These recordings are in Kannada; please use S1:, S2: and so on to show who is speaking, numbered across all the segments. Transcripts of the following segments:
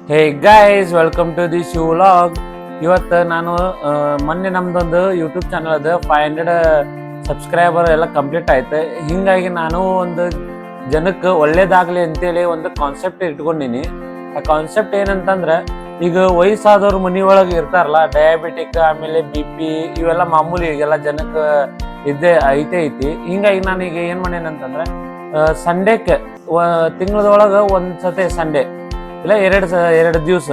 S1: Hey guys, welcome to the Shiv vlog. ಇವತ್ತು ನಾನು ಮೊನ್ನೆ ನಮ್ದೊಂದು ಯೂಟ್ಯೂಬ್ ಚಾನಲ್ ಅದು 500 ಸಬ್ಸ್ಕ್ರೈಬರ್ ಎಲ್ಲ ಕಂಪ್ಲೀಟ್ ಆಯ್ತು. ಹಿಂಗಾಗಿ ನಾನು ಒಂದು ಜನಕ್ಕೆ ಒಳ್ಳೇದಾಗಲಿ ಅಂತೇಳಿ ಒಂದು ಕಾನ್ಸೆಪ್ಟ್ ಇಟ್ಕೊಂಡಿನಿ. ಆ ಕಾನ್ಸೆಪ್ಟ್ ಏನಂತಂದ್ರೆ, ಈಗ ವಯಸ್ಸಾದವ್ರ ಮನೆಯೊಳಗೆ ಇರ್ತಾರಲ್ಲ, ಡಯಾಬಿಟಿಕ್ ಆಮೇಲೆ BP ಇವೆಲ್ಲ ಮಾಮೂಲಿ ಈಗೆಲ್ಲ ಜನಕ್ಕೆ ಇದ್ದೇ ಐತಿ. ಹಿಂಗಾಗಿ ನಾನು ಈಗ ಏನು ಮಾಡೇನಂತಂದ್ರೆ, ಸಂಡೇಕ್ಕೆ ತಿಂಗಳದೊಳಗೆ ಒಂದು ಸತಿ ಸಂಡೇ ಇಲ್ಲ ಎರಡು ದಿವಸ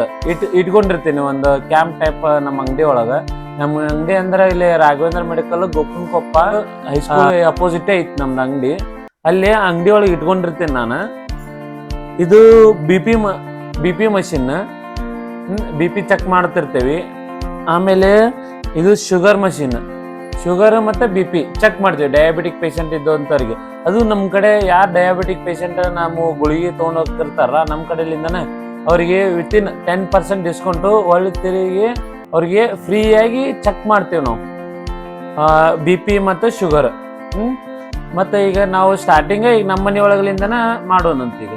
S1: ಇಟ್ಕೊಂಡಿರ್ತೀನಿ ಒಂದು ಕ್ಯಾಂಪ್ ಟೈಪ್ ನಮ್ಮ ಅಂಗಡಿ ಒಳಗೆ. ನಮ್ಮ ಅಂಗಡಿ ಅಂದ್ರೆ ಇಲ್ಲಿ Raghavendra medical Gopanakoppa high school opposite ಐತಿ ನಮ್ದು ಅಂಗಡಿ. ಅಲ್ಲಿ ಅಂಗಡಿ ಒಳಗೆ ಇಟ್ಕೊಂಡಿರ್ತೀನಿ ನಾನು. ಇದು B P machine, BP check ಮಾಡ್ತಿರ್ತೀವಿ. ಆಮೇಲೆ ಇದು ಶುಗರ್ ಮಷಿನ್, ಶುಗರ್ ಮತ್ತು BP ಚೆಕ್ ಮಾಡ್ತೀವಿ ಡಯಾಬಿಟಿಕ್ ಪೇಷಂಟ್ ಇದ್ದಂಥವ್ರಿಗೆ. ಅದು ನಮ್ಮ ಕಡೆ ಯಾರು ಡಯಾಬಿಟಿಕ್ ಪೇಷಂಟ್ ನಾವು ಗುಳಿಗೆ ತೊಗೊಂಡು ಹೋಗ್ತಿರ್ತಾರ, ನಮ್ಮ ಕಡೆಯಿಂದನೇ ಅವರಿಗೆ ವಿತಿನ್ 10% ಡಿಸ್ಕೌಂಟು ಒಳ್ಳೆ ತಿರುಗಿ ಅವ್ರಿಗೆ ಫ್ರೀಯಾಗಿ ಚೆಕ್ ಮಾಡ್ತೀವಿ ನಾವು BP ಮತ್ತು ಶುಗರ್. ಮತ್ತು ಈಗ ನಾವು ಸ್ಟಾರ್ಟಿಂಗ್ ಈಗ ನಮ್ಮ ಮನೆ ಒಳಗಲಿಂದನೇ ಮಾಡೋಣಂತ. ಈಗ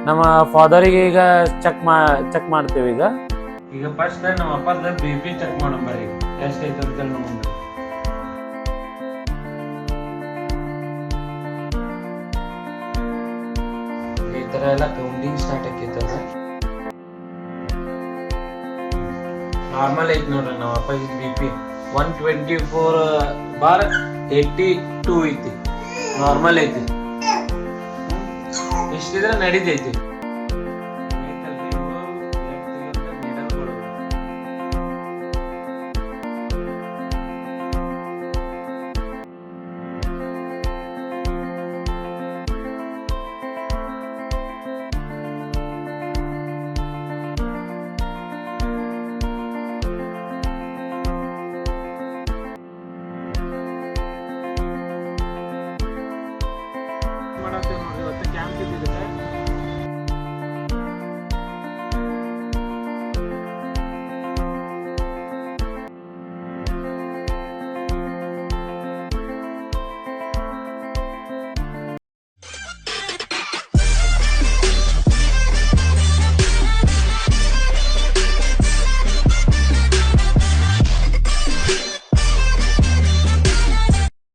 S1: ನಮ್ಮ ಫಾದರಿಗೆ ಈಗ ಚೆಕ್ ಮಾಡ್ತೀವಿ. ಈಗ ಫಸ್ಟ್ ನಮ್ಮ ಅಪ್ಪದ BP ಚೆಕ್ ಮಾಡೋಣ ಬರ್ರಿ, ಎಷ್ಟೈತೆ ಅಂತೇಳಿ ನೋಡೋಣ. ಈ ಥರ ಎಲ್ಲ ಕೌಂಟಿಂಗ್ ಸ್ಟಾರ್ಟ್ ಆಕೈತದ. ನಾರ್ಮಲ್ ಐತಿ ನೋಡ್ರಿ ನಮ್ಮ ಅಪ್ಪ BP 124/82 ಐತಿ, ನಾರ್ಮಲ್ ಐತಿ. ಇಷ್ಟಿದ್ರೆ ನಡೀತೈತಿ.